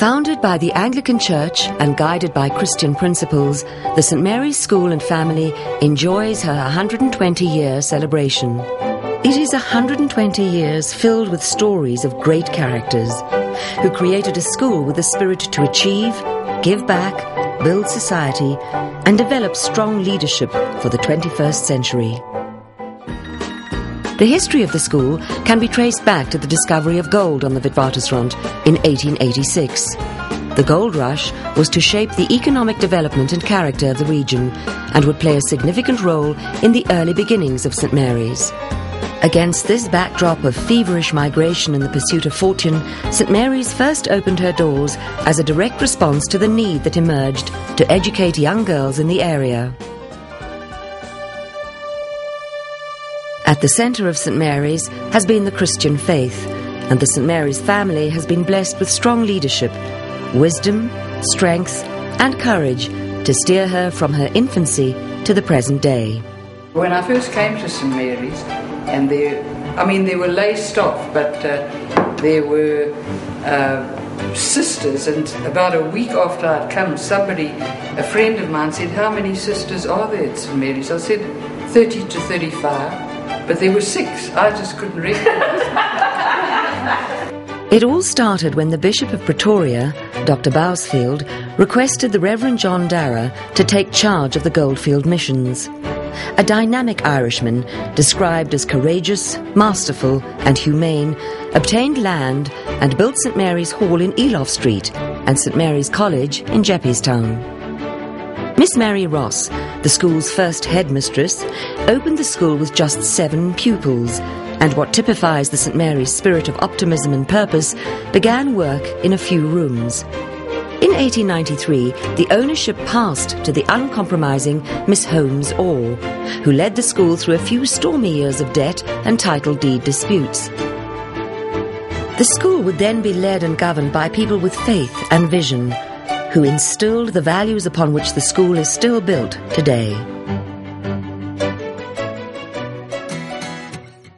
Founded by the Anglican Church and guided by Christian principles, the St Mary's School and Family enjoys her 120-year celebration. It is 120 years filled with stories of great characters who created a school with a spirit to achieve, give back, build society, and develop strong leadership for the 21st century. The history of the school can be traced back to the discovery of gold on the Witwatersrand in 1886. The gold rush was to shape the economic development and character of the region and would play a significant role in the early beginnings of St Mary's. Against this backdrop of feverish migration in the pursuit of fortune, St Mary's first opened her doors as a direct response to the need that emerged to educate young girls in the area. At the centre of St Mary's has been the Christian faith, and the St Mary's family has been blessed with strong leadership, wisdom, strength and courage to steer her from her infancy to the present day. When I first came to St Mary's, and they were laced off, but there were sisters, and about a week after I'd come, a friend of mine said, "How many sisters are there at St Mary's?" I said, 30 to 35. But there were 6. I just couldn't recognize them. It all started when the Bishop of Pretoria, Dr. Bousfield, requested the Reverend John Darragh to take charge of the Goldfield missions. A dynamic Irishman, described as courageous, masterful and humane, obtained land and built St Mary's Hall in Eloff Street and St Mary's College in Jeppystown. Miss Mary Ross, the school's first headmistress, opened the school with just 7 pupils, and what typifies the St Mary's spirit of optimism and purpose began work in a few rooms. In 1893, the ownership passed to the uncompromising Miss Holmes Orr, who led the school through a few stormy years of debt and title deed disputes. The school would then be led and governed by people with faith and vision, who instilled the values upon which the school is still built today.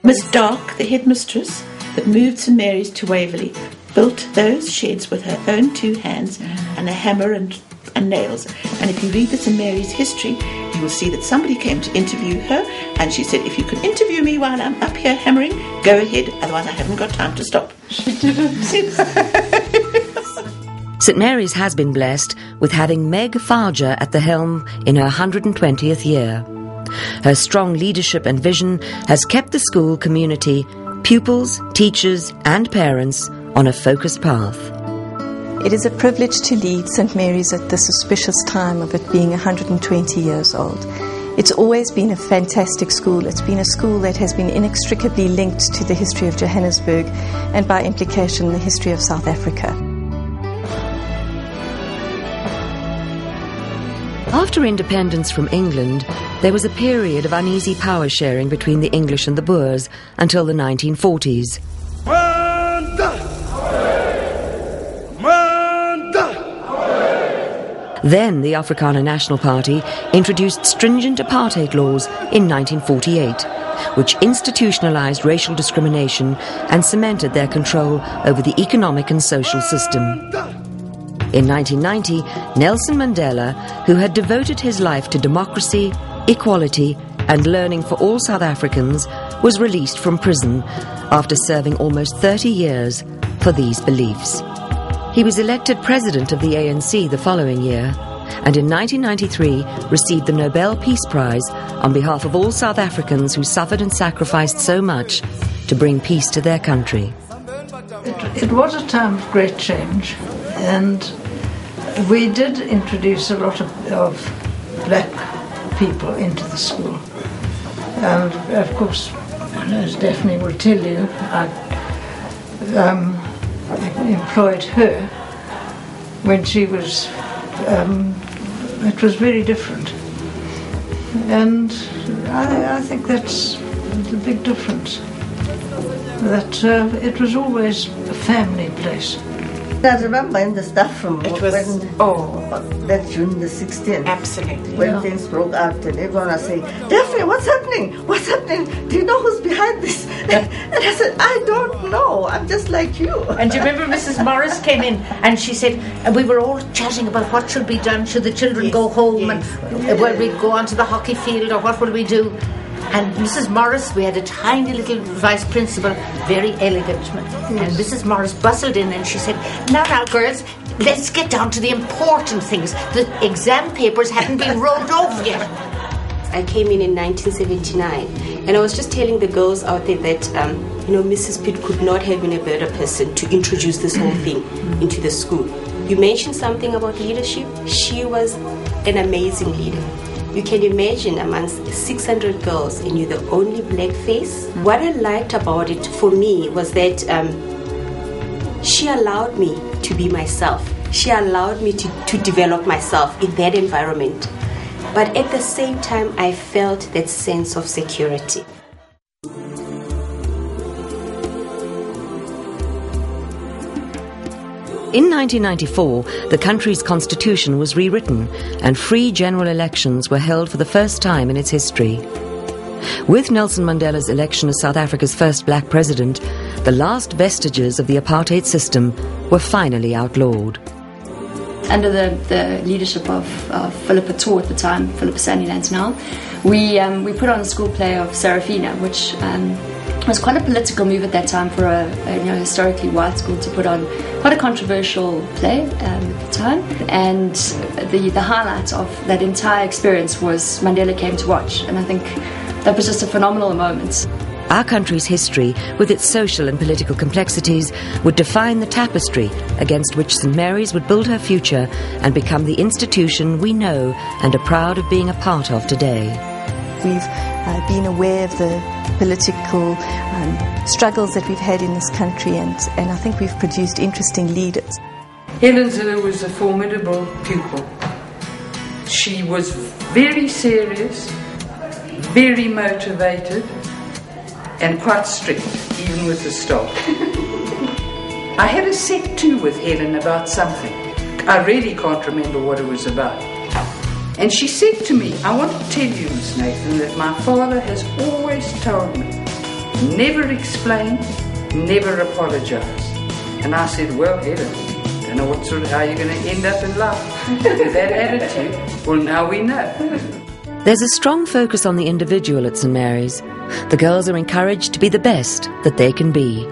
Miss Dark, the headmistress that moved St Mary's to Waverley, built those sheds with her own 2 hands and a hammer and nails. And if you read the St Mary's history, you will see that somebody came to interview her, and she said, "If you can interview me while I'm up here hammering, go ahead, otherwise I haven't got time to stop." She didn't. St Mary's has been blessed with having Meg Farger at the helm in her 120th year. Her strong leadership and vision has kept the school community, pupils, teachers and parents on a focused path. It is a privilege to lead St Mary's at this auspicious time of it being 120 years old. It's always been a fantastic school. It's been a school that has been inextricably linked to the history of Johannesburg and by implication the history of South Africa. After independence from England, there was a period of uneasy power sharing between the English and the Boers until the 1940s. Then the Afrikaner National Party introduced stringent apartheid laws in 1948, which institutionalized racial discrimination and cemented their control over the economic and social system. In 1990, Nelson Mandela, who had devoted his life to democracy, equality and learning for all South Africans, was released from prison after serving almost 30 years for these beliefs. He was elected president of the ANC the following year, and in 1993 received the Nobel Peace Prize on behalf of all South Africans who suffered and sacrificed so much to bring peace to their country. It was a time of great change, and we did introduce a lot of black people into the school. And of course, as Daphne will tell you, I employed her when she was, it was very different. And I think that's the big difference, that it was always a family place. I remember in the staff room It was, that June the 16th. absolutely. When things broke out and everyone was saying, Daphne, what's happening? What's happening? Do you know who's behind this? And I said, I don't know. I'm just like you. And do you remember Mrs. Morris came in and she said, and we were all chatting about what should be done, should the children go home and will we go onto the hockey field or what will we do? And Mrs. Morris, we had a tiny little vice principal, very elegant. And Mrs. Morris bustled in and she said, now girls, let's get down to the important things. The exam papers haven't been rolled off yet. I came in 1979 and I was just telling the girls out there that, Mrs. Pitt could not have been a better person to introduce this whole thing into the school. You mentioned something about leadership. She was an amazing leader. You can imagine amongst 600 girls and you're the only black face. What I liked about it for me was that she allowed me to be myself. She allowed me to develop myself in that environment. But at the same time, I felt that sense of security. In 1994, the country's constitution was rewritten and free general elections were held for the first time in its history. With Nelson Mandela's election as South Africa's first black president, the last vestiges of the apartheid system were finally outlawed. Under the leadership of Philip Pator at the time, Philip Sandilands now, we put on a school play of Serafina, which was quite a political move at that time for a historically white school to put on quite a controversial play at the time. And the highlight of that entire experience was Mandela Came to Watch, and I think that was just a phenomenal moment. Our country's history, with its social and political complexities, would define the tapestry against which St Mary's would build her future and become the institution we know and are proud of being a part of today. We've been aware of the political struggles that we've had in this country, and I think we've produced interesting leaders. Helen Zille was a formidable pupil. She was very serious, very motivated, and quite strict, even with the staff. I had a set too with Helen about something. I really can't remember what it was about. And she said to me, I want to tell you, Miss Nathan, that my father has always told me, never explain, never apologise. And I said, well, Helen, don't know how you're going to end up in life with that attitude. Well, now we know. There's a strong focus on the individual at St Mary's. The girls are encouraged to be the best that they can be.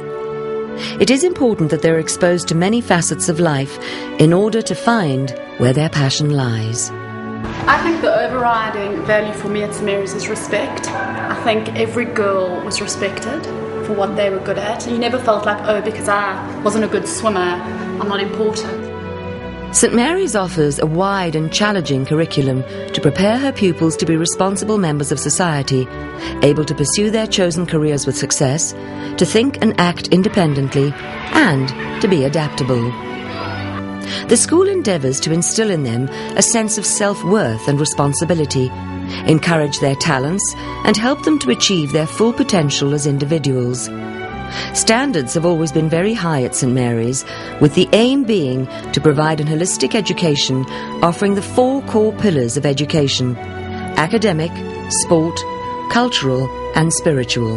It is important that they're exposed to many facets of life in order to find where their passion lies. I think the overriding value for me at St Mary's is respect. I think every girl was respected for what they were good at. You never felt like, oh, because I wasn't a good swimmer, I'm not important. St Mary's offers a wide and challenging curriculum to prepare her pupils to be responsible members of society, able to pursue their chosen careers with success, to think and act independently, and to be adaptable. The school endeavours to instill in them a sense of self-worth and responsibility, encourage their talents, and help them to achieve their full potential as individuals. Standards have always been very high at St Mary's, with the aim being to provide an holistic education offering the 4 core pillars of education: academic, sport, cultural and spiritual.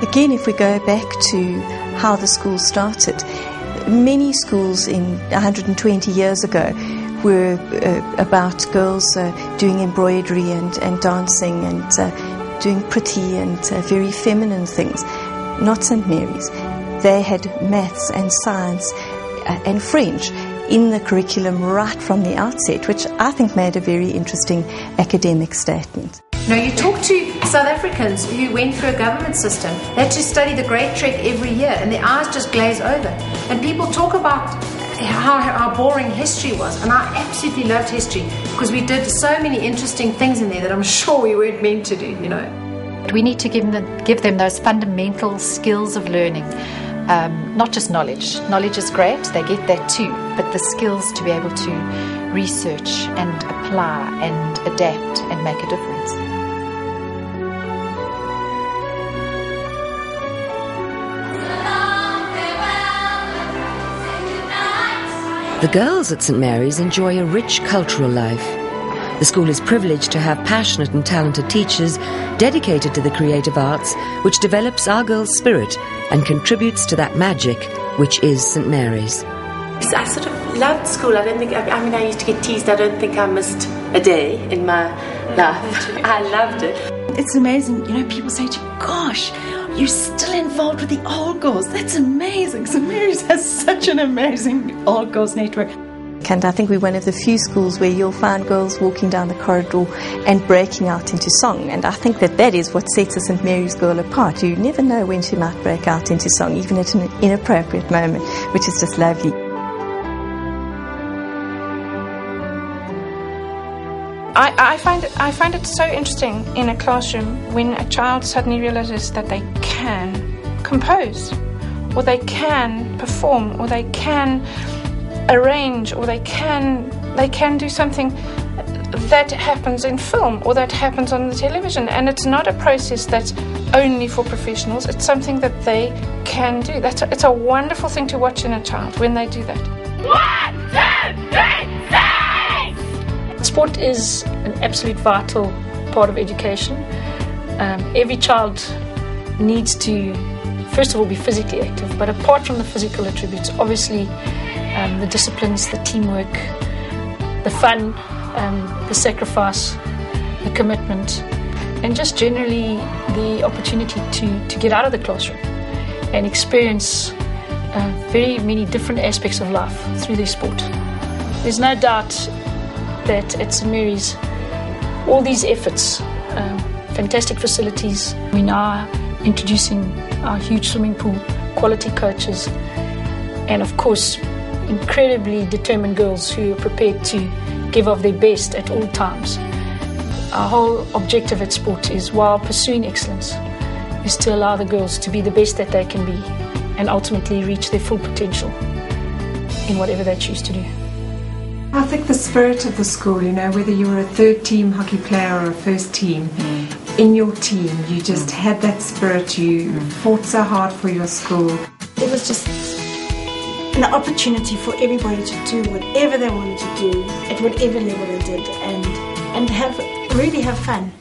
Again, if we go back to how the school started, many schools in 120 years ago were about girls doing embroidery and dancing and doing pretty and very feminine things. Not St Mary's. They had maths and science and French in the curriculum right from the outset, which I think made a very interesting academic statement. No, you talk to South Africans who went through a government system. They had to study the Great Trek every year and their eyes just glaze over. And people talk about how boring history was, and I absolutely loved history because we did so many interesting things in there that I'm sure we weren't meant to do, you know. We need to give them those fundamental skills of learning, not just knowledge. Knowledge is great, they get that too, but the skills to be able to research and apply and adapt and make a difference. The girls at St Mary's enjoy a rich cultural life. The school is privileged to have passionate and talented teachers dedicated to the creative arts, which develops our girls' spirit and contributes to that magic which is St Mary's. I sort of loved school. I used to get teased. I don't think I missed a day in my life. I loved it. It's amazing. You know, people say to you, gosh, you're still involved with the Old Girls. That's amazing. St Mary's has such an amazing Old Girls network. And I think we're one of the few schools where you'll find girls walking down the corridor and breaking out into song. And I think that is what sets a St Mary's girl apart. You never know when she might break out into song, even at an inappropriate moment, which is just lovely. I find it so interesting in a classroom when a child suddenly realizes that they can compose, or they can perform, or they can arrange, or they can do something that happens in film or that happens on the television. And it's not a process that's only for professionals. It's something that they can do. It's a wonderful thing to watch in a child when they do that. 1, 2, 3, 6! Sport is an absolute vital part of education. Every child needs to, first of all, be physically active, but apart from the physical attributes, obviously the disciplines, the teamwork, the fun, the sacrifice, the commitment, and just generally the opportunity to get out of the classroom and experience very many different aspects of life through their sport. There's no doubt that at St Mary's, all these efforts, fantastic facilities, we're now introducing our huge swimming pool, quality coaches, and of course incredibly determined girls who are prepared to give of their best at all times. Our whole objective at sport is, while pursuing excellence, is to allow the girls to be the best that they can be and ultimately reach their full potential in whatever they choose to do. I think the spirit of the school, you know, whether you were a third team hockey player or a first team, in your team you just had that spirit, you fought so hard for your school. It was just an opportunity for everybody to do whatever they wanted to do at whatever level they did, and really have fun.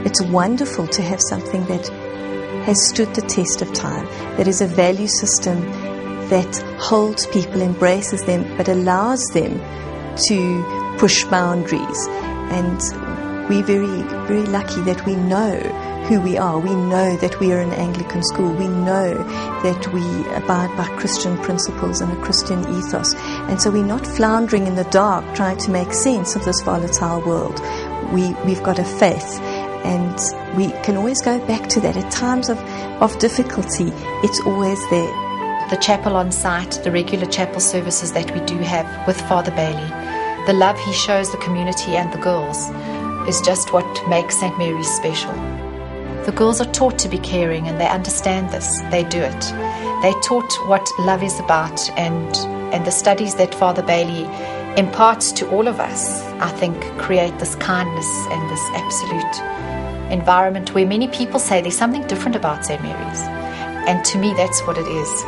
It's wonderful to have something that has stood the test of time, that is a value system that holds people, embraces them, but allows them to push boundaries. And we're very, very lucky that we know who we are. We know that we are an Anglican school. We know that we abide by Christian principles and a Christian ethos. And so we're not floundering in the dark trying to make sense of this volatile world. We've got a faith, and we can always go back to that. At times of difficulty, it's always there. The chapel on site, the regular chapel services that we do have with Father Bailey, the love he shows the community and the girls is just what makes St Mary's special. The girls are taught to be caring, and they understand this. They do it. They're taught what love is about, and the studies that Father Bailey imparts to all of us, I think, create this kindness and this absolute environment where many people say there's something different about St Mary's. And to me, that's what it is.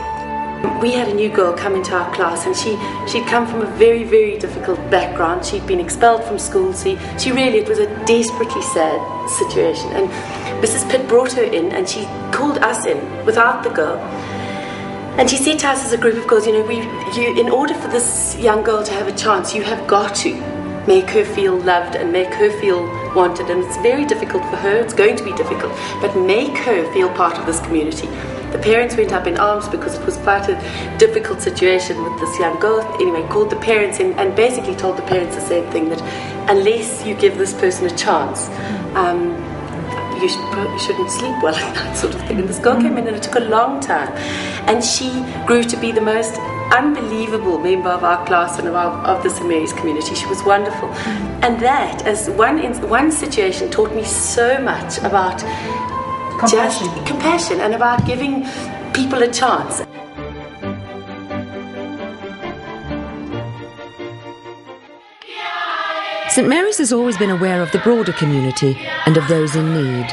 We had a new girl come into our class, and she'd come from a very, very difficult background. She'd been expelled from school. She really, it was a desperately sad situation. And Mrs. Pitt brought her in, and she called us in without the girl. And she said to us as a group of girls, you know, in order for this young girl to have a chance, you have got to make her feel loved and make her feel wanted. And it's very difficult for her. It's going to be difficult. But make her feel part of this community. The parents went up in arms because it was quite a difficult situation with this young girl. Anyway, called the parents in and basically told the parents the same thing, that unless you give this person a chance, you shouldn't sleep well at night, sort of thing. And this girl came in, and it took a long time. And she grew to be the most unbelievable member of our class and of the St Mary's community. She was wonderful. And that, as one situation, taught me so much about compassion and about giving people a chance. St Mary's has always been aware of the broader community and of those in need.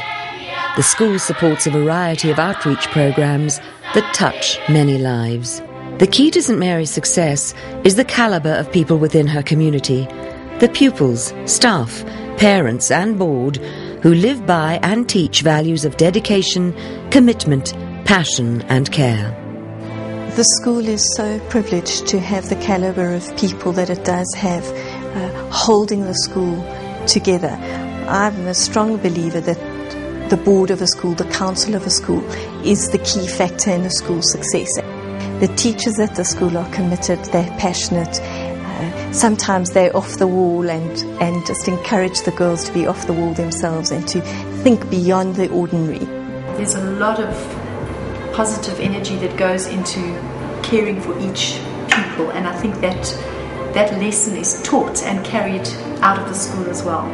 The school supports a variety of outreach programs that touch many lives. The key to St Mary's success is the calibre of people within her community, the pupils, staff, parents and board who live by and teach values of dedication, commitment, passion and care. The school is so privileged to have the calibre of people that it does have holding the school together. I'm a strong believer that the board of a school, the council of a school, is the key factor in a school's success. The teachers at the school are committed, they're passionate. Sometimes they're off the wall and just encourage the girls to be off the wall themselves and to think beyond the ordinary. There's a lot of positive energy that goes into caring for each pupil, and I think that lesson is taught and carried out of the school as well.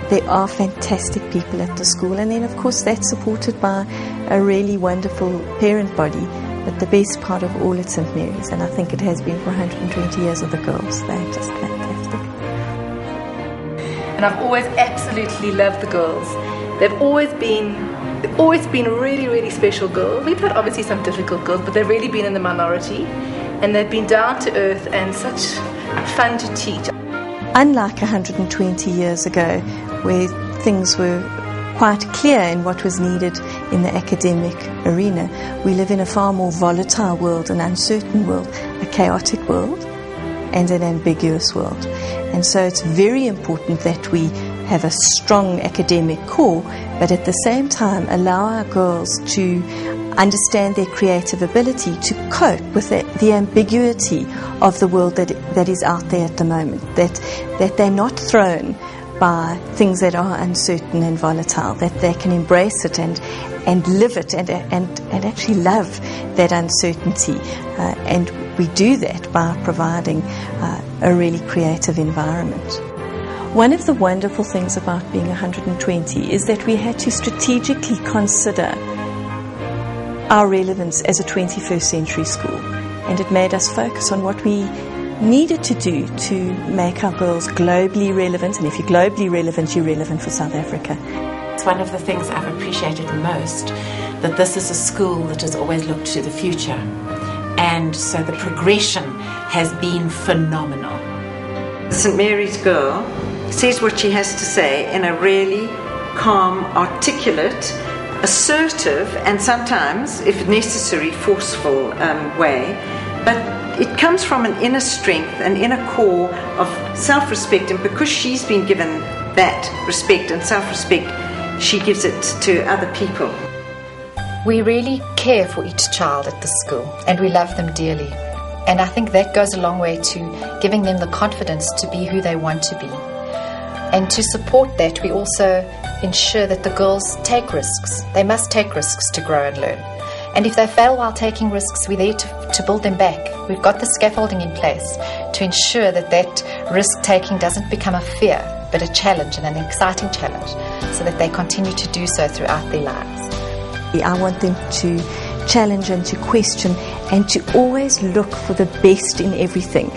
There are fantastic people at the school, and then of course that's supported by a really wonderful parent body. But the best part of all at St Mary's, and I think it has been for 120 years, are the girls. They're just fantastic. And I've always absolutely loved the girls. They've always been really, really special girls. We've had obviously some difficult girls, but they've really been in the minority. And they've been down to earth and such fun to teach. Unlike 120 years ago, where things were quite clear in what was needed in the academic arena, we live in a far more volatile world, an uncertain world, a chaotic world, and an ambiguous world. And so it's very important that we have a strong academic core, but at the same time allow our girls to understand their creative ability to cope with the ambiguity of the world that is out there at the moment, that they're not thrown by things that are uncertain and volatile, that they can embrace it and live it and actually love that uncertainty. And we do that by providing a really creative environment. One of the wonderful things about being 120 is that we had to strategically consider our relevance as a 21st century school, and it made us focus on what we needed to do to make our girls globally relevant, and if you're globally relevant, you're relevant for South Africa. It's one of the things I've appreciated most, that this is a school that has always looked to the future, and so the progression has been phenomenal. St Mary's girl says what she has to say in a really calm, articulate, assertive, and sometimes, if necessary, forceful way, but it comes from an inner strength, an inner core of self-respect, and because she's been given that respect and self-respect, she gives it to other people. We really care for each child at the school, and we love them dearly. And I think that goes a long way to giving them the confidence to be who they want to be. And to support that, we also ensure that the girls take risks. They must take risks to grow and learn. And if they fail while taking risks, we're there to build them back. We've got the scaffolding in place to ensure that risk-taking doesn't become a fear, but a challenge and an exciting challenge, so that they continue to do so throughout their lives. I want them to challenge and to question and to always look for the best in everything.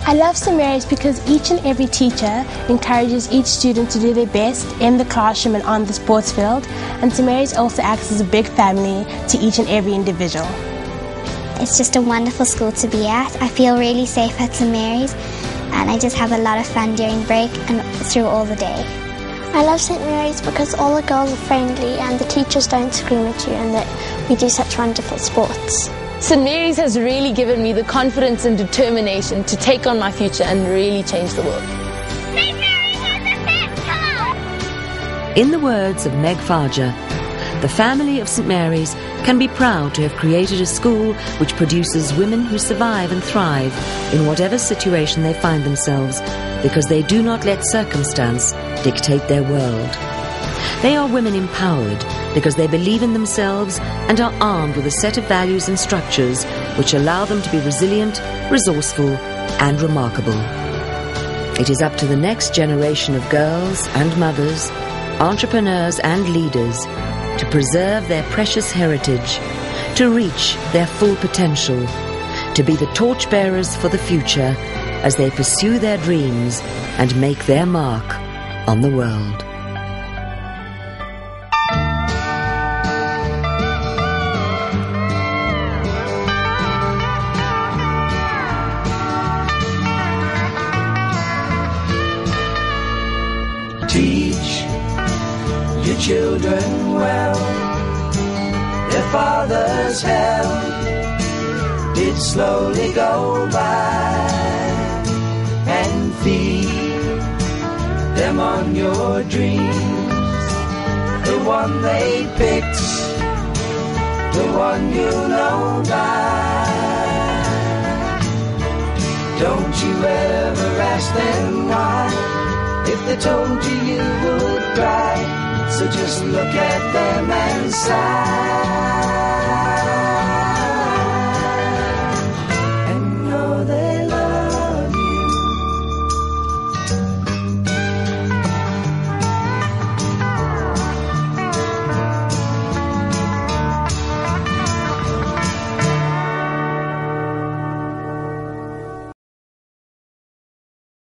I love St Mary's because each and every teacher encourages each student to do their best in the classroom and on the sports field, and St Mary's also acts as a big family to each and every individual. It's just a wonderful school to be at. I feel really safe at St Mary's, and I just have a lot of fun during break and through all the day. I love St Mary's because all the girls are friendly and the teachers don't scream at you, and that we do such wonderful sports. St Mary's has really given me the confidence and determination to take on my future and really change the world. St Mary's has the best! Come on! In the words of Meg Farger, the family of St Mary's can be proud to have created a school which produces women who survive and thrive in whatever situation they find themselves, because they do not let circumstance dictate their world. They are women empowered because they believe in themselves and are armed with a set of values and structures which allow them to be resilient, resourceful, and remarkable. It is up to the next generation of girls and mothers, entrepreneurs and leaders to preserve their precious heritage, to reach their full potential, to be the torchbearers for the future as they pursue their dreams and make their mark on the world. Teach your children well. Their father's hell did slowly go by, and feed them on your dreams. The one they picked, the one you know by. Don't you ever ask them why. If they told you, you would cry. So just look at them and sigh.